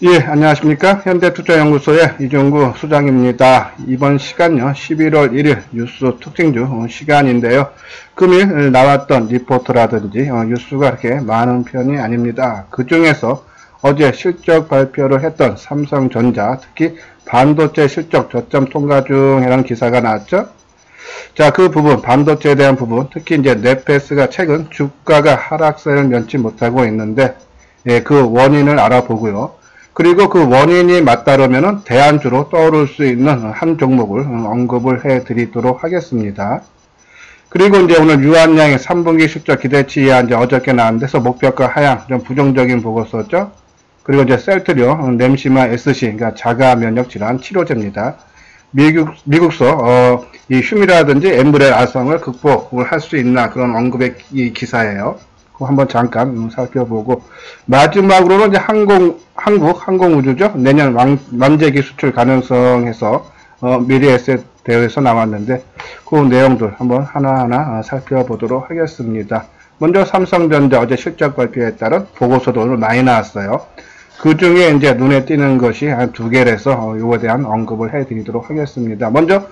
예, 안녕하십니까. 현대투자연구소의 이종구 소장입니다. 이번 시간요, 11월 1일 뉴스 특징주 시간인데요. 금일 나왔던 리포트라든지 뉴스가 그렇게 많은 편이 아닙니다. 그 중에서 어제 실적 발표를 했던 삼성전자, 특히 반도체 실적 저점 통과 중이라는 기사가 나왔죠. 자, 그 부분, 반도체에 대한 부분, 특히 이제 넷페스가 최근 주가가 하락세를 면치 못하고 있는데, 예, 그 원인을 알아보고요. 그리고 그 원인이 맞다르면은 대안주로 떠오를 수 있는 한 종목을 언급을 해 드리도록 하겠습니다. 그리고 이제 오늘 유한양의 3분기 실적 기대치 이하 이제 어저께 나왔는데서 목표가 하향, 좀 부정적인 보고서죠. 그리고 이제 셀트리온, 램시마 SC, 그러니까 자가 면역 질환 치료제입니다. 미국서, 이 흉이라든지 엠브렐 아성을 극복을 할 수 있나 그런 언급의 이 기사예요. 한번 잠깐 살펴보고, 마지막으로는 이제 한국 항공우주죠. 내년 만재기 수출 가능성에서 미래에셋 대회에서 나왔는데 그 내용들 한번 하나하나 살펴보도록 하겠습니다. 먼저 삼성전자 어제 실적 발표에 따른 보고서도 오늘 많이 나왔어요. 그 중에 이제 눈에 띄는 것이 한 두 개라서 이거에 대한 언급을 해드리도록 하겠습니다. 먼저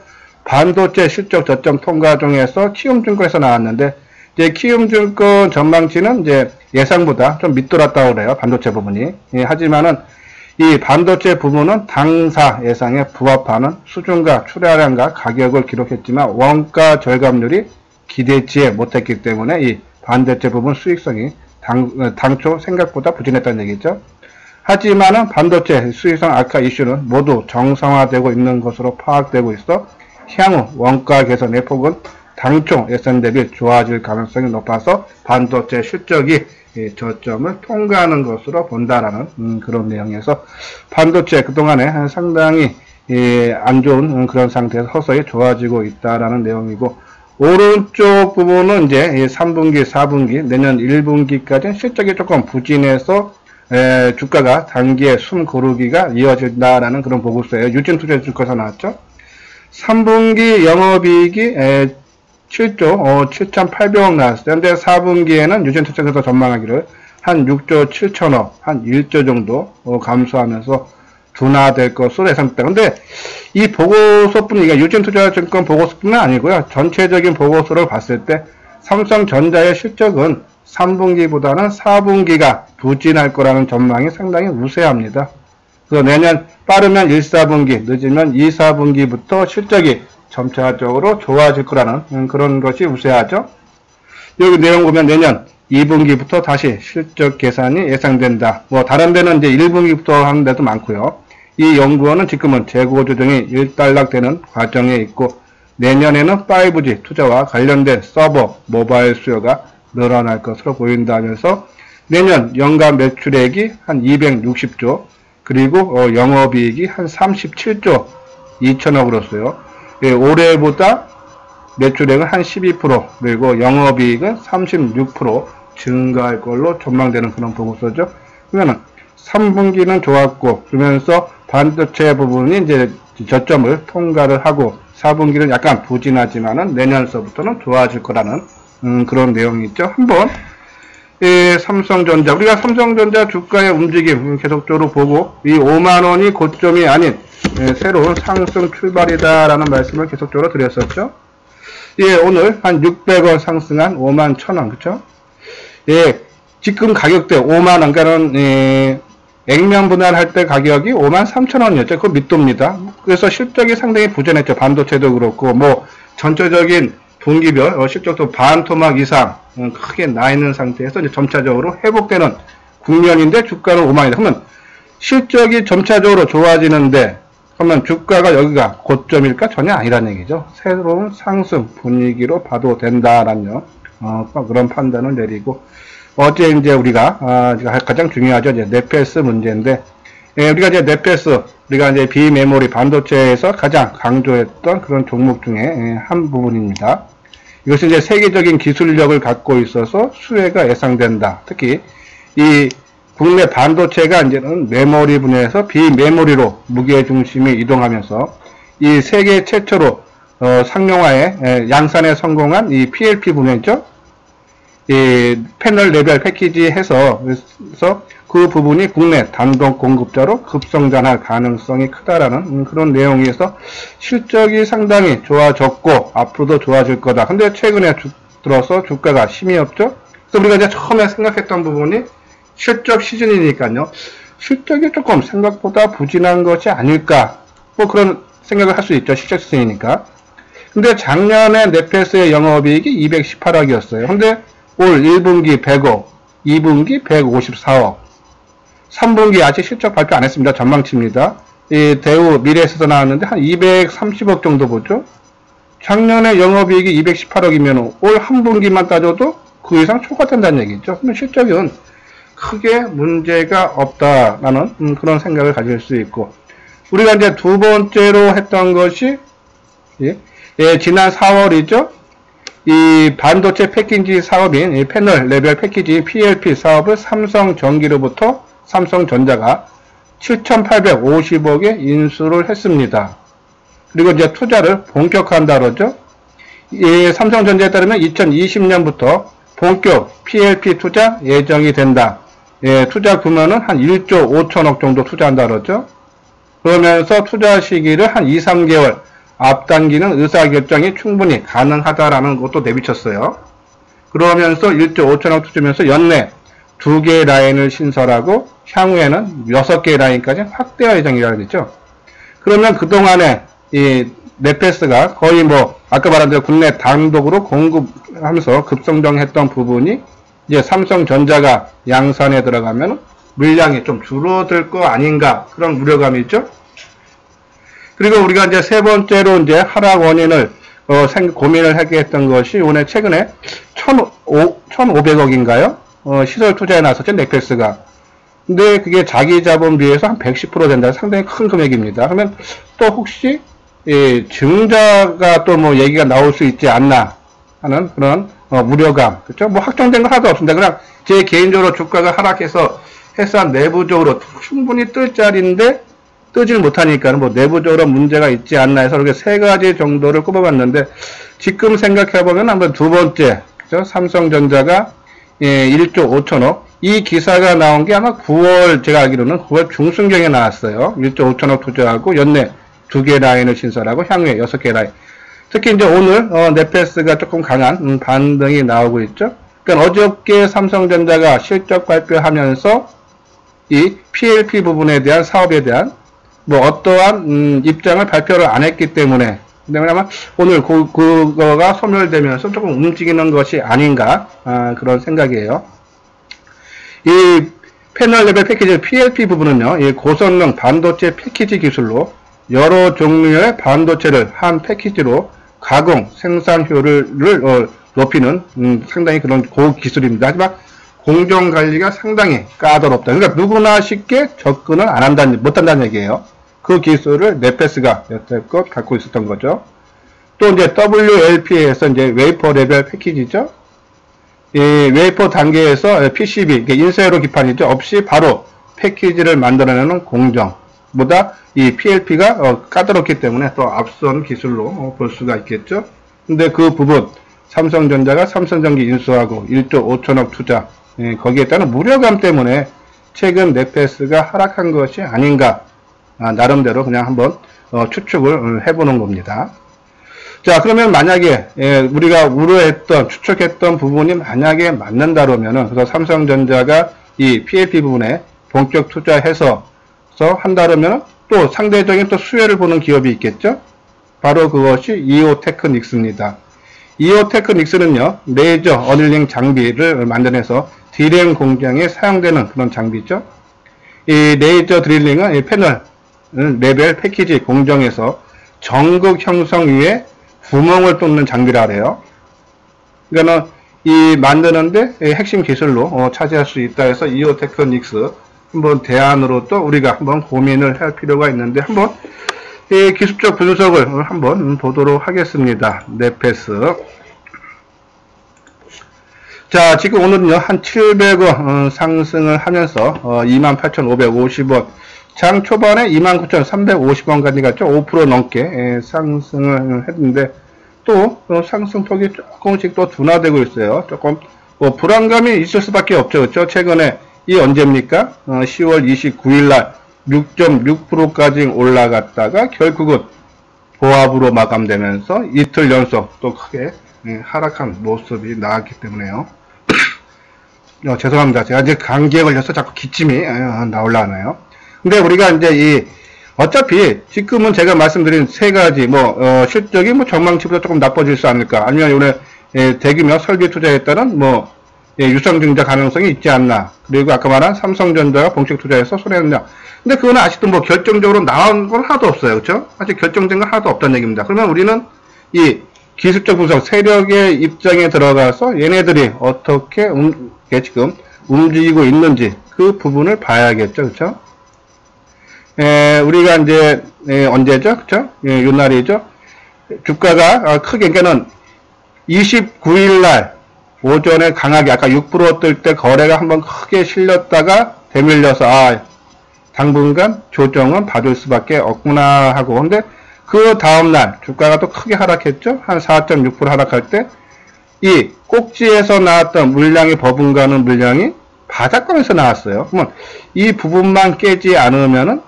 반도체 실적 저점 통과 중에서 키움증권에서 나왔는데, 이제 키움증권 전망치는 이제 예상보다 좀 밑돌았다고 그래요. 반도체 부분이. 예, 하지만은 이 반도체 부분은 당사 예상에 부합하는 수준과 출하량과 가격을 기록했지만 원가 절감률이 기대치에 못했기 때문에 이 반도체 부분 수익성이 당초 생각보다 부진했다는 얘기죠. 하지만은 반도체 수익성 악화 이슈는 모두 정상화되고 있는 것으로 파악되고 있어 향후 원가 개선의 폭은 당초 예상 대비 좋아질 가능성이 높아서 반도체 실적이 저점을 통과하는 것으로 본다라는 그런 내용에서 반도체 그동안에 상당히 안 좋은 그런 상태에서 서서히 좋아지고 있다라는 내용이고, 오른쪽 부분은 이제 3분기, 4분기, 내년 1분기까지는 실적이 조금 부진해서 주가가 단기에 숨 고르기가 이어진다라는 그런 보고서예요. 유진투자증권에서 나왔죠. 3분기 영업이익이 7조 7,800억 나왔어요. 근데 4분기에는 유진투자증권에서 전망하기를 한 6조 7천억, 한 1조 정도 감소하면서 둔화될 것으로 예상됩니다. 근데 이 보고서뿐이, 그러니까 유진투자증권 보고서뿐은 아니고요. 전체적인 보고서를 봤을 때 삼성전자의 실적은 3분기보다는 4분기가 부진할 거라는 전망이 상당히 우세합니다. 그래서 내년 빠르면 1, 4분기, 늦으면 2, 4분기부터 실적이 점차적으로 좋아질 거라는 그런 것이 우세하죠. 여기 내용 보면 내년 2분기부터 다시 실적 개선이 예상된다. 뭐 다른 데는 이제 1분기부터 하는 데도 많고요. 이 연구원은 지금은 재고 조정이 일단락되는 과정에 있고, 내년에는 5G 투자와 관련된 서버, 모바일 수요가 늘어날 것으로 보인다면서 내년 연간 매출액이 한 260조, 그리고 영업이익이 한 37조 2천억으로서요. 예, 올해보다 매출액은 한 12%, 그리고 영업이익은 36% 증가할 걸로 전망되는 그런 보고서죠. 그러면은 3분기는 좋았고, 그러면서 반도체 부분이 이제 저점을 통과를 하고 4분기는 약간 부진하지만은 내년서부터는 좋아질 거라는 그런 내용이 있죠. 한번 삼성전자, 우리가 삼성전자 주가의 움직임 계속적으로 보고, 이 5만원이 고점이 아닌 새로운 상승 출발이다라는 말씀을 계속적으로 드렸었죠. 예, 오늘 한 600원 상승한 5만 1,000원, 그쵸? 예, 지금 가격대 5만원, 그러니까는 액면 분할할 때 가격이 5만 3,000원이었죠. 그거 밑도입니다. 그래서 실적이 상당히 부진했죠. 반도체도 그렇고, 뭐 전체적인 분기별 실적도 반토막 이상 크게 나 있는 상태에서 이제 점차적으로 회복되는 국면인데 주가는 5만이다. 그러면 실적이 점차적으로 좋아지는데, 그러면 주가가 여기가 고점일까? 전혀 아니라는 얘기죠. 새로운 상승 분위기로 봐도 된다라는 그런 판단을 내리고, 어제 이제 우리가 가장 중요하죠. 이제 넷페스 문제인데, 우리가 이제 넷페스, 우리가 이제 비메모리 반도체에서 가장 강조했던 그런 종목 중에 한 부분입니다. 이것은 이제 세계적인 기술력을 갖고 있어서 수혜가 예상된다. 특히 이 국내 반도체가 이제는 메모리 분야에서 비메모리로 무게 중심이 이동하면서 이 세계 최초로 상용화에 양산에 성공한 이 PLP 분야 있죠. 이 패널 레벨 패키지 해서 그 부분이 국내 단독 공급자로 급성장할 가능성이 크다라는 그런 내용에서 실적이 상당히 좋아졌고 앞으로도 좋아질 거다. 근데 최근에 들어서 주가가 힘이 없죠. 그래서 우리가 이제 처음에 생각했던 부분이 실적 시즌이니까요. 실적이 조금 생각보다 부진한 것이 아닐까. 뭐 그런 생각을 할 수 있죠. 실적 시즌이니까. 근데 작년에 넷패스의 영업이익이 218억이었어요. 근데 올 1분기 100억, 2분기 154억, 3분기 아직 실적 발표 안 했습니다. 전망치입니다. 이 대우 미래에서 나왔는데 한 230억 정도 보죠. 작년에 영업이익이 218억이면 올 한 분기만 따져도 그 이상 초과된다는 얘기죠. 그러면 실적은 크게 문제가 없다라는 그런 생각을 가질 수 있고, 우리가 이제 두 번째로 했던 것이 지난 4월이죠. 이 반도체 패키지 사업인 이 패널 레벨 패키지 PLP 사업을 삼성전기로부터 삼성전자가 7,850억에 인수를 했습니다. 그리고 이제 투자를 본격화한다 그러죠. 이 삼성전자에 따르면 2020년부터 본격 PLP 투자 예정이 된다. 투자 규모는 한 1조 5천억 정도 투자한다 그러죠. 그러면서 투자 시기를 한 2, 3개월 앞당기는 의사결정이 충분히 가능하다라는 것도 내비쳤어요. 그러면서 1조 5천억 투자면서 연내 2개의 라인을 신설하고 향후에는 6개의 라인까지 확대할 예정이라고 했죠. 그러면 그동안에 이 넷패스가 거의 뭐 아까 말한 대로 국내 단독으로 공급하면서 급성장했던 부분이 이제 삼성전자가 양산에 들어가면 물량이 좀 줄어들 거 아닌가 그런 우려감이 있죠. 그리고 우리가 이제 세 번째로 이제 하락 원인을 고민을 하게 했던 것이 오늘 최근에 1,500억인가요? 시설 투자에 나섰죠, 넷패스가. 근데 그게 자기 자본 비해서 한 110% 된다. 상당히 큰 금액입니다. 그러면 또 혹시 증자가 또 뭐 얘기가 나올 수 있지 않나 하는 그런 우려감. 그렇죠? 뭐 확정된 거 하나도 없습니다. 그냥 제 개인적으로 주가가 하락해서 회사 내부적으로 충분히 뜰 자리인데 뜨질 못하니까 뭐 내부적으로 문제가 있지 않나 해서 이렇게 세 가지 정도를 꼽아봤는데, 지금 생각해보면 한번 두 번째, 그죠? 삼성전자가 1조 5천억. 이 기사가 나온 게 아마 9월, 제가 알기로는 9월 중순경에 나왔어요. 1조 5천억 투자하고 연내 2개 라인을 신설하고 향후에 6개 라인. 특히 이제 오늘 넷패스가 조금 강한 반등이 나오고 있죠. 그러니까 어저께 삼성전자가 실적 발표하면서 이 PLP 부분에 대한 사업에 대한 뭐 어떠한 입장을 발표를 안 했기 때문에 아마 오늘 그거가 소멸되면서 조금 움직이는 것이 아닌가 그런 생각이에요. 이 패널 레벨 패키지 PLP 부분은요, 이 고성능 반도체 패키지 기술로 여러 종류의 반도체를 한 패키지로 가공 생산 효율을 높이는 상당히 그런 고기술입니다. 하지만 공정 관리가 상당히 까다롭다. 그러니까 누구나 쉽게 접근을 못한다는 얘기예요. 그 기술을 넷패스가 여태껏 갖고 있었던 거죠. 또 이제 WLP에서 이제 웨이퍼 레벨 패키지죠. 이 웨이퍼 단계에서 PCB, 인쇄로 기판이죠. 없이 바로 패키지를 만들어내는 공정보다 이 PLP가 까다롭기 때문에 또 앞선 기술로 볼 수가 있겠죠. 근데 그 부분 삼성전자가 삼성전기 인수하고 1조 5천억 투자, 거기에 따른 무료감 때문에 최근 넷패스가 하락한 것이 아닌가, 나름대로 그냥 한번 추측을 해보는 겁니다. 자, 그러면 만약에 우리가 우려했던, 추측했던 부분이 만약에 맞는다 그러면은, 그래서 삼성전자가 이 PLP 부분에 본격 투자해서 한다 그러면은 또 상대적인 또 수혜를 보는 기업이 있겠죠. 바로 그것이 이오테크닉스입니다. 이오테크닉스는요, 레이저 어닐링 장비를 만들어내서 D램 공장에 사용되는 그런 장비죠. 이 레이저 드릴링은 이 패널 레벨 패키지 공정에서 전극 형성 위에 구멍을 뚫는 장비라 그래요. 그러니까 이 만드는데 핵심 기술로 차지할 수 있다 해서 이오테크닉스 한번 대안으로 또 우리가 한번 고민을 할 필요가 있는데, 한번 이 기술적 분석을 한번 보도록 하겠습니다. 넷패스. 자, 지금 오늘은요, 한 700원 상승을 하면서 28,550원, 장 초반에 29,350원까지 갔죠. 5% 넘게 상승을 했는데, 또 상승폭이 조금씩 또 둔화되고 있어요. 조금 불안감이 있을 수밖에 없죠. 그렇죠? 최근에 이 언제입니까? 10월 29일 날 6.6%까지 올라갔다가 결국은 보합으로 마감되면서 이틀 연속 또 크게 하락한 모습이 나왔기 때문에요. 죄송합니다. 제가 이제 감기에 걸려서 자꾸 기침이 나올라 하나요? 근데 우리가 이제 어차피 지금은 제가 말씀드린 세 가지 실적이 전망치보다 조금 나빠질 수 않을까, 아니면 이번에 대규모 설비 투자에 따른 유상증자 가능성이 있지 않나, 그리고 아까 말한 삼성전자가 본격 투자해서 손해냈냐. 근데 그거는 아직도 결정적으로 나온 건 하나도 없어요. 그렇죠? 아직 결정된 건 하나도 없다는 얘기입니다. 그러면 우리는 이 기술적 분석, 세력의 입장에 들어가서 얘네들이 어떻게 지금 움직이고 있는지 그 부분을 봐야겠죠. 그렇죠? 우리가 이제 언제죠? 그렇죠? 요 날이죠. 주가가 크게, 그러니까는 29일 날 오전에 강하게 아까 6% 뜰 때 거래가 한번 크게 실렸다가 되밀려서 당분간 조정은 받을 수밖에 없구나 하고, 근데 그 다음날 주가가 또 크게 하락했죠. 한 4.6% 하락할 때 이 꼭지에서 나왔던 물량이 버금가는 물량이 바닥권에서 나왔어요. 그러면 이 부분만 깨지 않으면은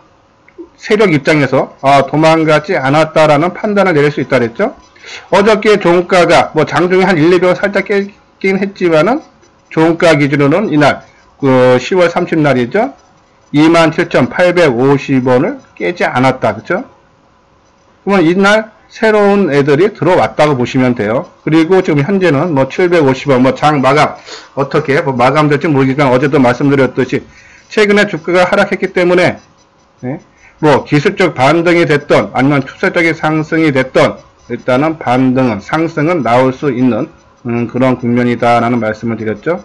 세력 입장에서 도망가지 않았다라는 판단을 내릴 수 있다 그랬죠. 어저께 종가가 장중에 한 1, 2배 살짝 깨긴 했지만은 종가 기준으로는 이날 10월 30날이죠. 27,850원을 깨지 않았다. 그쵸? 그러면 이날 새로운 애들이 들어왔다고 보시면 돼요. 그리고 지금 현재는 750원, 장 마감, 어떻게 마감될지 모르겠지만 어제도 말씀드렸듯이 최근에 주가가 하락했기 때문에, 기술적 반등이 됐던, 아니면 추세적인 상승이 됐던, 일단은 상승은 나올 수 있는, 그런 국면이다라는 말씀을 드렸죠.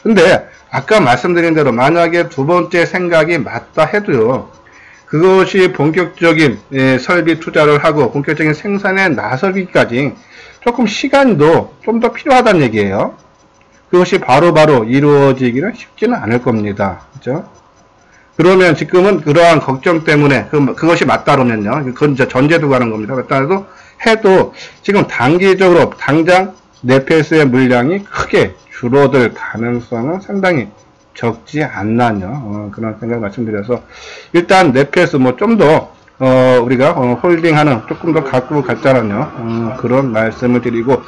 근데, 아까 말씀드린 대로 만약에 두 번째 생각이 맞다 해도요, 그것이 본격적인 설비 투자를 하고 본격적인 생산에 나서기까지 조금 시간도 좀 더 필요하다는 얘기예요. 그것이 바로바로 이루어지기는 쉽지는 않을 겁니다. 그죠? 그러면 지금은 그러한 걱정 때문에 그것이 맞다면요, 그건 이제 전제도 가는 겁니다. 그렇다고 해도 지금 단기적으로 당장 네페스의 물량이 크게 줄어들 가능성은 상당히 적지 않나요? 그런 생각 말씀드려서 일단 네페스 좀 더 우리가 홀딩하는 조금 더 갖고 갔자는요, 그런 말씀을 드리고,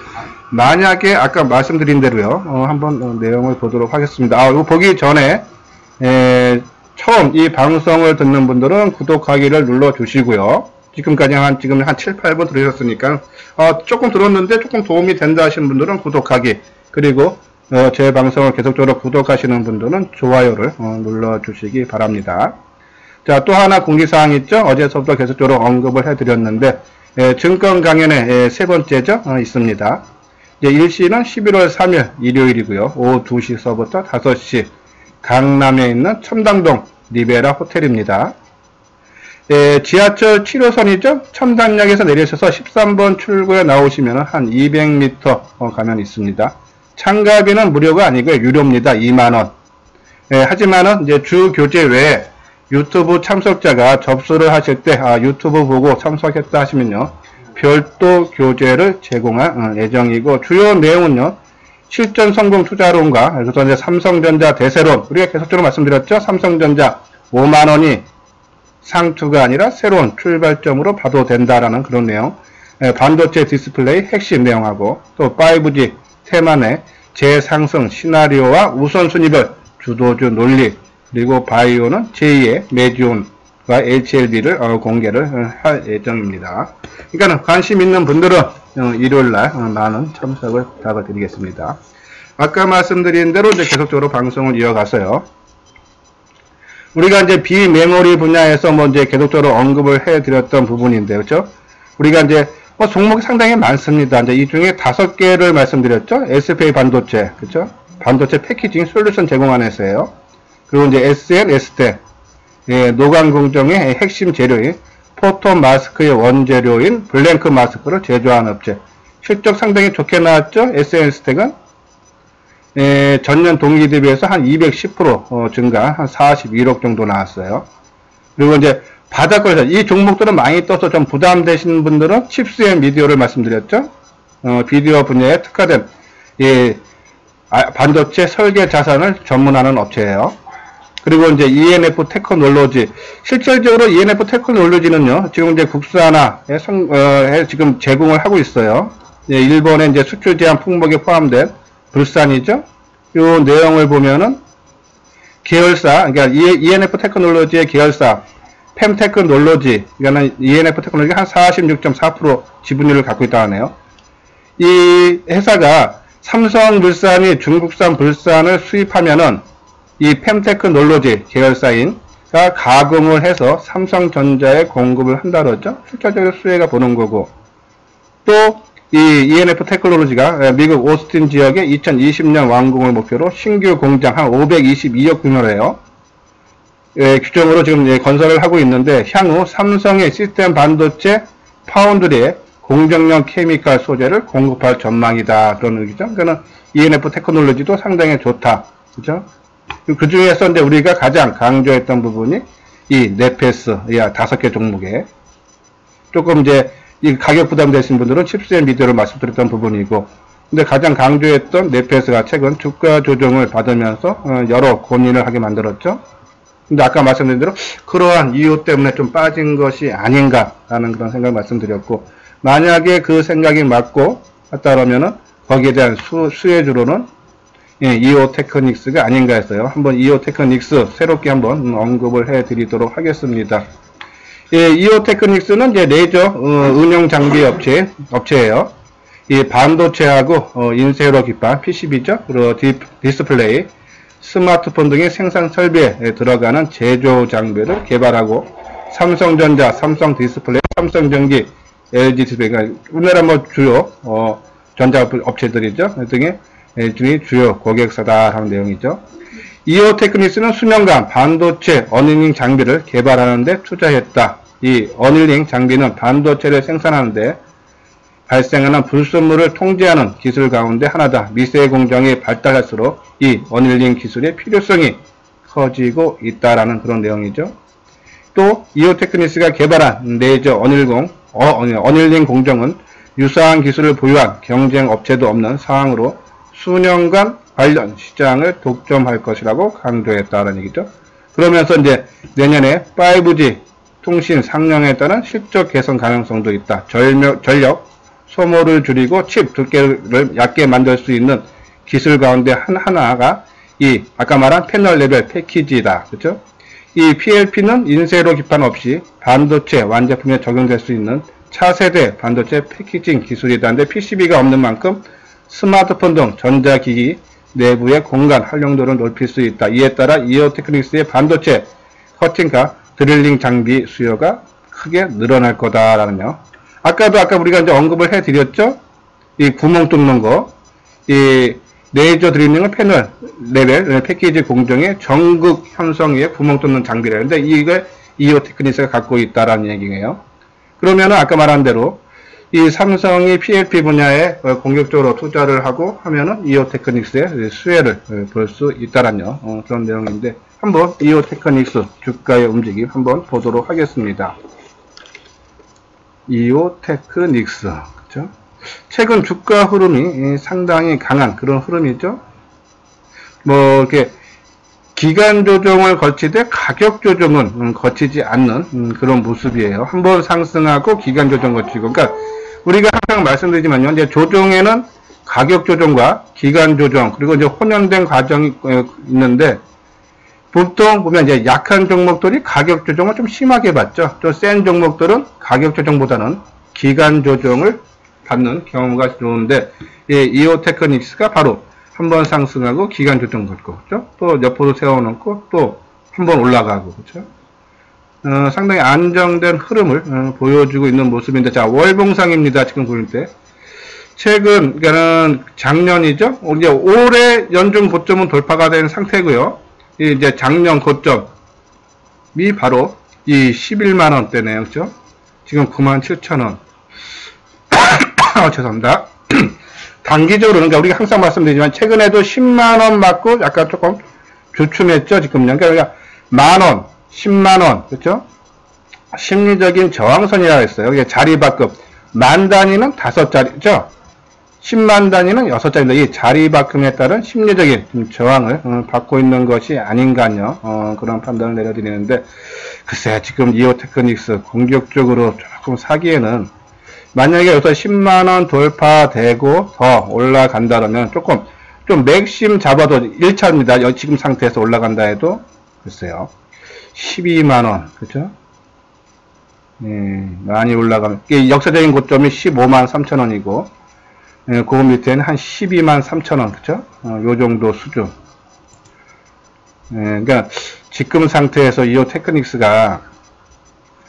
만약에 아까 말씀드린 대로요, 한번 내용을 보도록 하겠습니다. 이거 보기 전에 처음 이 방송을 듣는 분들은 구독하기를 눌러 주시고요. 지금까지 지금 한 7, 8분 들으셨으니까 조금 들었는데 조금 도움이 된다 하시는 분들은 구독하기, 그리고 제 방송을 계속적으로 구독하시는 분들은 좋아요를 눌러주시기 바랍니다. 자, 또 하나 공지사항 있죠? 어제서부터 계속적으로 언급을 해드렸는데, 증권 강연의 세 번째죠? 있습니다. 이제 일시는 11월 3일 일요일이고요. 오후 2시서부터 5시 강남에 있는 첨당동 리베라 호텔입니다. 지하철 7호선이죠? 첨단역에서 내리셔서 13번 출구에 나오시면 한 200m 가면 있습니다. 참가비는 무료가 아니고요, 유료입니다. 2만원. 하지만은 이제 주 교재 외에 유튜브 참석자가 접수를 하실 때 유튜브 보고 참석했다 하시면요, 별도 교재를 제공할 예정이고, 주요 내용은요, 실전 성공 투자론과, 그래서 이제 삼성전자 대세론, 우리가 계속적으로 말씀드렸죠. 삼성전자 5만원이 상투가 아니라 새로운 출발점으로 봐도 된다라는 그런 내용, 반도체 디스플레이 핵심 내용하고, 또 5G 테만의 재상승 시나리오와 우선순위별 주도주 논리, 그리고 바이오는 제2의 메디온과 HLD를 공개를 할 예정입니다. 그러니까 관심 있는 분들은 일요일날 많은 참석을 부탁을 드리겠습니다. 아까 말씀드린 대로 이제 계속적으로 방송을 이어가서요, 우리가 이제 비메모리 분야에서 이제 계속적으로 언급을 해드렸던 부분인데, 그렇죠? 우리가 이제 종목이 상당히 많습니다. 이제 이 중에 5개를 말씀드렸죠. SPA 반도체, 그렇죠? 반도체 패키징 솔루션 제공하는 회사예요. 그리고 이제 SN, S대, 노광 공정의 핵심 재료인 포톤 마스크의 원재료인 블랭크 마스크를 제조하는 업체. 실적 상당히 좋게 나왔죠. SN, S택은 전년 동기 대비해서 한 210% 증가, 한 41억 정도 나왔어요. 그리고 이제 바닥권에서 이 종목들은 많이 떠서 좀 부담되시는 분들은 칩스 앤 미디어를 말씀드렸죠. 비디오 분야에 특화된 반도체 설계 자산을 전문하는 업체예요. 그리고 이제 ENF 테크놀로지, 실질적으로 ENF 테크놀로지는요, 지금 이제 국산화에 지금 제공을 하고 있어요. 일본의 이제 수출 제한 품목에 포함된 불산이죠. 이 내용을 보면은 계열사, 그러니까 ENF 테크놀로지의 계열사 펨테크놀로지, 그러니까 ENF 테크놀로지가 한 46.4% 지분율을 갖고 있다고 하네요. 이 회사가 삼성물산이 중국산 불산을 수입하면은 이 펨테크놀로지 계열사인가 가공을 해서 삼성전자에 공급을 한다 그러죠. 실질적으로 수혜가 보는 거고, 또 이 ENF 테크놀로지가 미국 오스틴 지역에 2020년 완공을 목표로 신규 공장 한 522억 규모로 해요. 규정으로 지금 건설을 하고 있는데, 향후 삼성의 시스템 반도체 파운드리에 공정용 케미칼 소재를 공급할 전망이다. 그런 의미죠. 그러니까 ENF 테크놀로지도 상당히 좋다. 그죠? 그 중에서 이제 우리가 가장 강조했던 부분이 이 네페스, 5개 종목에 조금 이제 이 가격 부담되신 분들은 칩스앤 미디어를 말씀드렸던 부분이고, 근데 가장 강조했던 네페스가 최근 주가 조정을 받으면서 여러 고민을 하게 만들었죠. 근데 아까 말씀드린 대로 그러한 이유 때문에 좀 빠진 것이 아닌가라는 그런 생각을 말씀드렸고, 만약에 그 생각이 맞고 맞다라면은 거기에 대한 수혜주로는 이오 테크닉스가 아닌가 했어요. 한번 이오 테크닉스 새롭게 한번 언급을 해 드리도록 하겠습니다. 이오 테크닉스는 이제 레이저 응용 장비 업체예요. 이 반도체하고 인쇄로 기반 PCB죠. 그리고 디스플레이, 스마트폰 등의 생산 설비에 들어가는 제조 장비를 개발하고, 삼성전자, 삼성 디스플레이, 삼성전기, LG 디스플레이가 우리나라 뭐 주요 전자 업체들이죠. 등의 주요 고객사다 하는 내용이죠. 이오 테크닉스는 수년간 반도체 어닝 장비를 개발하는 데 투자했다. 이 어닝 장비는 반도체를 생산하는데 발생하는 불순물을 통제하는 기술 가운데 하나다. 미세 공정이 발달할수록 이 어닝 기술의 필요성이 커지고 있다라는 그런 내용이죠. 또 이오 테크닉스가 개발한 레이저 어닝 공정은 유사한 기술을 보유한 경쟁 업체도 없는 상황으로 수년간 관련 시장을 독점할 것이라고 강조했다는 얘기죠. 그러면서 이제 내년에 5G 통신 상용에 따른 실적 개선 가능성도 있다. 전력 소모를 줄이고 칩 두께를 얇게 만들 수 있는 기술 가운데 하나가 이 아까 말한 패널 레벨 패키지다. 그렇죠? 이 PLP는 인쇄로 기판 없이 반도체 완제품에 적용될 수 있는 차세대 반도체 패키징 기술이다. 근데 PCB가 없는 만큼 스마트폰 등 전자기기 내부의 공간 활용도를 높일 수 있다. 이에 따라 이오 테크닉스의 반도체 커팅과 드릴링 장비 수요가 크게 늘어날 거다라는요. 아까 우리가 이제 언급을 해드렸죠. 이 구멍 뚫는 거, 이 레이저 드릴링은 패널 레벨 패키지 공정의 전극 현성 위에 구멍 뚫는 장비라는데 이게 이오 테크닉스가 갖고 있다라는 얘기예요. 그러면은 아까 말한 대로 이 삼성이 PLP 분야에 공격적으로 투자를 하고 하면은 이오 테크닉스의 수혜를 볼 수 있다라는 그런 내용인데, 한번 이오 테크닉스 주가의 움직임 한번 보도록 하겠습니다. 이오 테크닉스, 그렇죠? 최근 주가 흐름이 상당히 강한 그런 흐름이죠. 뭐 이렇게 기간 조정을 거치되 가격 조정은 거치지 않는 그런 모습이에요. 한번 상승하고 기간 조정 거치고, 그러니까 우리가 항상 말씀드리지만요, 이제 조정에는 가격 조정과 기간 조정 그리고 이제 혼연된 과정이 있는데, 보통 보면 이제 약한 종목들이 가격 조정을 좀 심하게 받죠. 좀 센 종목들은 가격 조정보다는 기간 조정을 받는 경우가 좋은데, 이오 테크닉스가 바로 한번 상승하고 기간 조정 받고, 그렇죠? 또 옆으로 세워놓고 또 한번 올라가고, 그렇죠? 상당히 안정된 흐름을 보여주고 있는 모습인데, 자, 월봉상입니다. 지금 보일 때. 최근, 그러니까는 작년이죠? 이제 올해 연중 고점은 돌파가 된 상태고요. 이제 작년 고점이 바로 이 11만원대네요. 그렇죠? 지금 97,000원. 죄송합니다. 단기적으로, 그러니까 우리가 항상 말씀드리지만, 최근에도 10만원 맞고 약간 조금 주춤했죠, 지금요. 그러니까 만원, 10만원, 그렇죠? 심리적인 저항선이라고 했어요. 자리 바꿈. 만 단위는 5자리죠? 10만 단위는 6자리입니다. 이 자리바꿈에 따른 심리적인 좀 저항을 받고 있는 것이 아닌가요? 그런 판단을 내려드리는데, 글쎄 지금 이오테크닉스 공격적으로 조금 사기에는, 만약에 여기서 10만원 돌파되고 더 올라간다면 조금 좀 맥심 잡아도 1차입니다. 지금 상태에서 올라간다 해도 글쎄요 12만원 그쵸? 예, 많이 올라가면 역사적인 고점이 15만 3천원이고 예, 그 밑에는 한 12만 3천원 그쵸? 요 정도 수준. 예, 그러니까 지금 상태에서 이오 테크닉스가,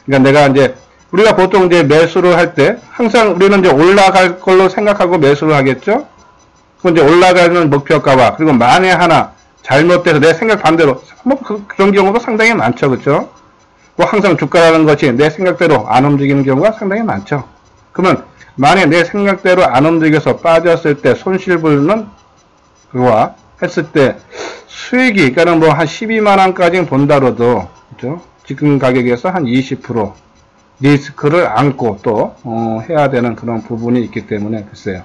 그러니까 내가 이제 우리가 보통 이제 매수를 할 때 항상 우리는 이제 올라갈 걸로 생각하고 매수를 하겠죠. 그 이제 올라가는 목표가와, 그리고 만에 하나 잘못돼서 내 생각 반대로, 뭐 그런 경우도 상당히 많죠, 그렇죠? 뭐 항상 주가라는 것이 내 생각대로 안 움직이는 경우가 상당히 많죠. 그러면 만에 내 생각대로 안 움직여서 빠졌을 때 손실분은 그거와 했을 때 수익이, 그러니까 뭐 한 12만 원까지는 본다로도, 그렇죠? 지금 가격에서 한 20% 리스크를 안고 또 해야 되는 그런 부분이 있기 때문에 글쎄요.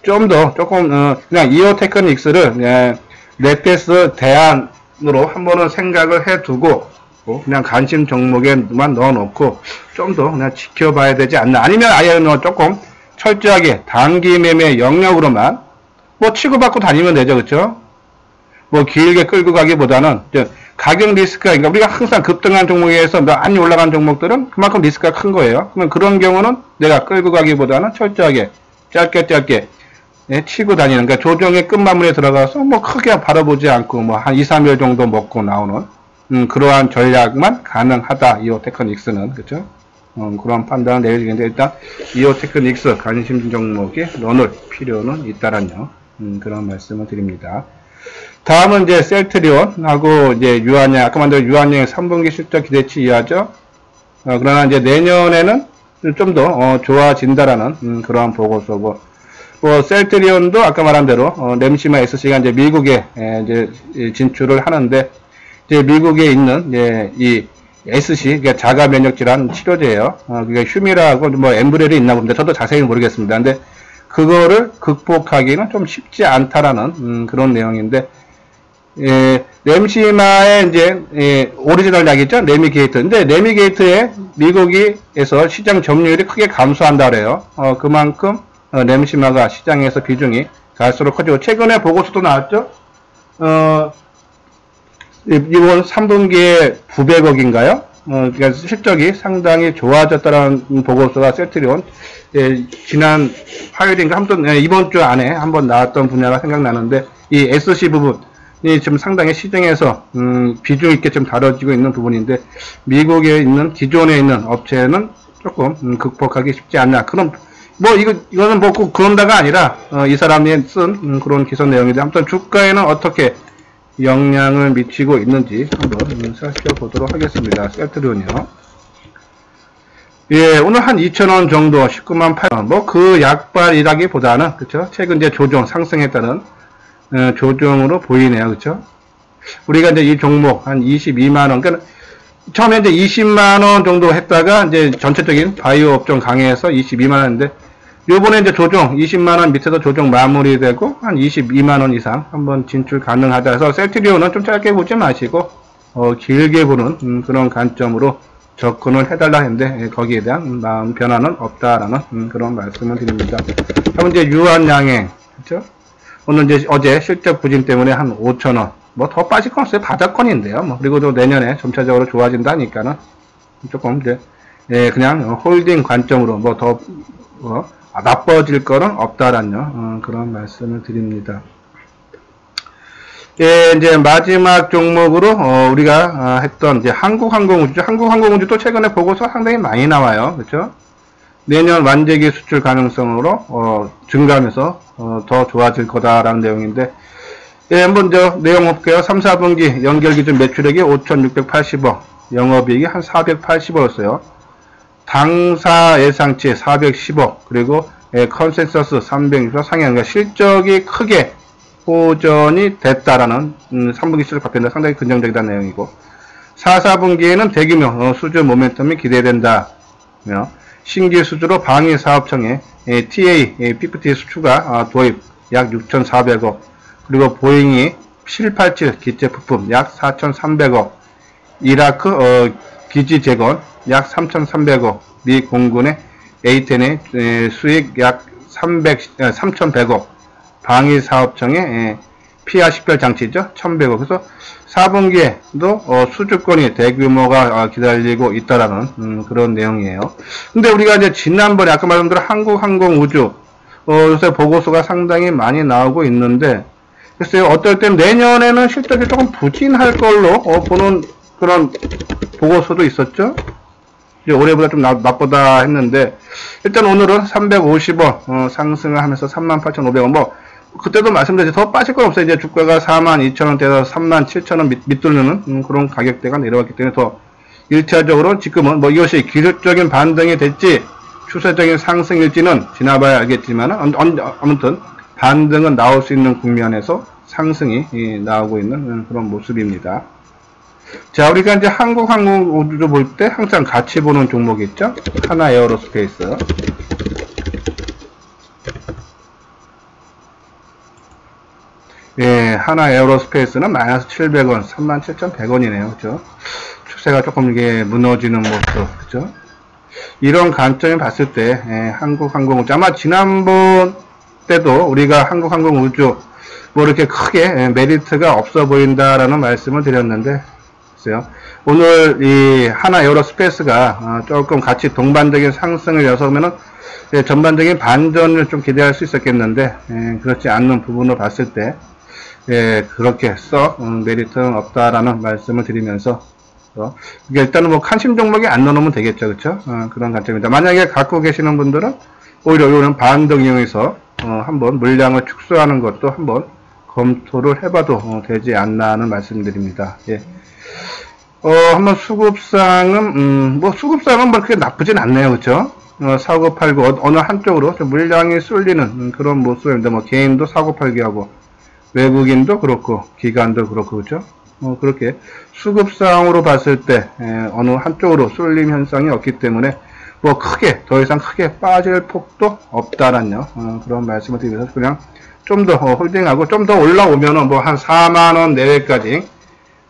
좀 더 조금 그냥 이오 테크닉스를 넷패스 대안으로 한번은 생각을 해두고 그냥 관심 종목에만 넣어놓고 좀 더 그냥 지켜봐야 되지 않나. 아니면 아예 조금 철저하게 단기 매매 영역으로만 뭐 치고받고 다니면 되죠, 그렇죠? 뭐 길게 끌고 가기보다는 가격 리스크가, 그러니까 우리가 항상 급등한 종목에서 많이 올라간 종목들은 그만큼 리스크가 큰 거예요. 그러면 그런 경우는 내가 끌고 가기보다는 철저하게 짧게 치고 다니는, 그러니까 조정의 끝마무리에 들어가서 뭐 크게 바라보지 않고 뭐 한 2, 3일 정도 먹고 나오는 그러한 전략만 가능하다. 이오 테크닉스는, 그렇죠? 그런 판단을 내려주는데, 일단 이오 테크닉스 관심 종목에 넣어놓을 필요는 있다라는 그런 말씀을 드립니다. 다음은 이제 셀트리온하고 이제 유한양, 아까 만든 유한양의 3분기 실적 기대치 이하죠. 그러나 이제 내년에는 좀 더 좋아진다라는 그러한 보고서고, 뭐 셀트리온도 아까 말한 대로 램시마 SC가 이제 미국에 이제 진출을 하는데, 이제 미국에 있는 이제 이 SC, 그러니까 자가 면역 질환 치료제예요. 그게 휴미라고 뭐 엠브렐이 있나 봅니다. 저도 자세히 모르겠습니다. 근데 그거를 극복하기는 좀 쉽지 않다라는 그런 내용인데, 램시마의 이제 오리지널 약이죠, 레미게이트. 근데 레미게이트에 미국에서 시장 점유율이 크게 감소한다 그래요. 그만큼 램시마가 시장에서 비중이 갈수록 커지고, 최근에 보고서도 나왔죠. 이번 3분기에 900억인가요? 그러니까 실적이 상당히 좋아졌다라는 보고서가 셀트리온 지난 화요일인가 아무튼 이번 주 안에 한번 나왔던 분야가 생각나는데, 이 SC 부분이 지금 상당히 시장에서 비중 있게 좀 다뤄지고 있는 부분인데, 미국에 있는 기존에 있는 업체는 조금 극복하기 쉽지 않나. 그럼 뭐 이거는 뭐 꼭 그런다가 아니라 이 사람이 쓴 그런 기사 내용인데, 아무튼 주가에는 어떻게 영향을 미치고 있는지 한번 살펴보도록 하겠습니다. 셀트리온이요. 예, 오늘 한 2,000원 정도, 19만 8천 원. 뭐 그 약발이라기보다는, 그쵸? 최근 이제 조정, 상승에 따른 조정으로 보이네요. 그쵸? 우리가 이제 이 종목 한 22만원, 그러니까 처음에 이제 20만원 정도 했다가 이제 전체적인 바이오 업종 강해서 22만원인데, 요번에 이제 조정 20만원 밑에서 조정 마무리되고 한 22만원 이상 한번 진출 가능하다 해서, 셀트리온은 좀 짧게 보지 마시고 길게 보는 그런 관점으로 접근을 해달라 했는데, 거기에 대한 마음 변화는 없다라는 그런 말씀을 드립니다. 다음 이제 유한양행, 그렇죠? 오늘 이제 어제 실적 부진 때문에 한 5,000원, 뭐 더 빠질 건 없어요. 바닥권인데요. 뭐 그리고 또 내년에 점차적으로 좋아진다니까는 조금 이제 그냥 홀딩 관점으로 뭐 더 나빠질 거는 없다라는 그런 말씀을 드립니다. 예, 이제 마지막 종목으로 우리가 했던 이제 한국항공우주죠. 한국항공우주도 최근에 보고서 상당히 많이 나와요. 그렇죠? 내년 완제기 수출 가능성으로 증가하면서 더 좋아질 거다라는 내용인데, 예, 한번 저 내용 볼게요. 3, 4분기 연결 기준 매출액이 5,680억, 영업이익이 한 480억이었어요. 당사 예상치 410억, 그리고 컨센서스 360억 상향, 그러니까 실적이 크게 호전이 됐다라는 3분기 실적 발표인데 상당히 긍정적이다는 내용이고, 4, 4분기에는 대규모 수주 모멘텀이 기대된다. 신규 수주로 방위사업청에 TA-50 추가 도입 약 6,400억, 그리고 보잉이 787 기체 부품 약 4,300억, 이라크 기지 재건 약 3,300억, 미 공군의 A-10의 수익 약 3,100억, 방위사업청의 피하 식별 장치죠, 1,100억. 그래서 4분기에도 수주권이 대규모가 기다리고 있다라는 그런 내용이에요. 근데 우리가 이제 지난번에 아까 말씀드린 한국항공우주 요새 보고서가 상당히 많이 나오고 있는데, 글쎄요, 어떨 땐 내년에는 실적이 조금 부진할 걸로 보는 그런 보고서도 있었죠. 이제 올해보다 좀 나쁘다 했는데, 일단 오늘은 350원 상승을 하면서 38,500원. 뭐 그때도 말씀드렸지, 더 빠질 건 없어요. 이제 주가가 42,000원대에서 37,000원 밑돌리는 그런 가격대가 내려왔기 때문에 더 1차적으로 지금은 뭐 이것이 기술적인 반등이 될지 추세적인 상승일지는 지나봐야 알겠지만, 아무튼 반등은 나올 수 있는 국면에서 상승이 나오고 있는 그런 모습입니다. 자, 우리가 이제 한국항공우주 볼 때 항상 같이 보는 종목이 있죠. 하나에어로스페이스. 예, 하나에어로스페이스는 마이너스 700원, 37,100원이네요. 그죠? 추세가 조금 이게 무너지는 모습. 그죠? 이런 관점을 봤을 때, 한국항공우주. 아마 지난번 때도 우리가 한국항공우주, 뭐 이렇게 크게 메리트가 없어 보인다라는 말씀을 드렸는데, 글쎄요. 오늘 이 하나에어로스페이스가 조금 같이 동반적인 상승을 이어서면은 전반적인 반전을 좀 기대할 수 있었겠는데, 그렇지 않는 부분을 봤을 때, 그렇게 썩 메리트는 없다라는 말씀을 드리면서, 일단은 뭐 관심 종목이 안 넣어놓으면 되겠죠, 그렇죠? 그런 관점입니다. 만약에 갖고 계시는 분들은 오히려 이런 반등 이용해서 한번 물량을 축소하는 것도 한번 검토를 해봐도 되지 않나 하는 말씀드립니다. 예. 한번 수급상은 뭐 수급상은 뭐 그렇게 나쁘진 않네요, 그렇죠? 사고 팔고 어느 한쪽으로 좀 물량이 쏠리는 그런 모습입니다. 뭐 개인도 사고 팔기 하고 외국인도 그렇고 기관도 그렇고, 그렇죠? 그렇게 수급상으로 봤을 때 어느 한쪽으로 쏠림 현상이 없기 때문에 뭐 크게 더 이상 크게 빠질 폭도 없다라는 그런 말씀을 드리면서 그냥 좀 더 홀딩하고 좀 더 올라오면은 뭐 한 4만원 내외까지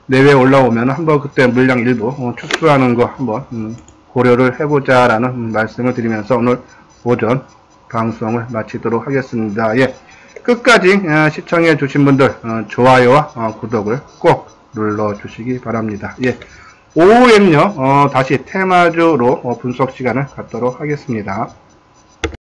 내외 올라오면은 한번 그때 물량 일부 축소하는 거 한번 고려를 해보자라는 말씀을 드리면서 오늘 오전 방송을 마치도록 하겠습니다. 예. 끝까지 시청해 주신 분들 좋아요와 구독을 꼭 눌러 주시기 바랍니다. 예. 오후엔요 다시 테마주로 분석 시간을 갖도록 하겠습니다.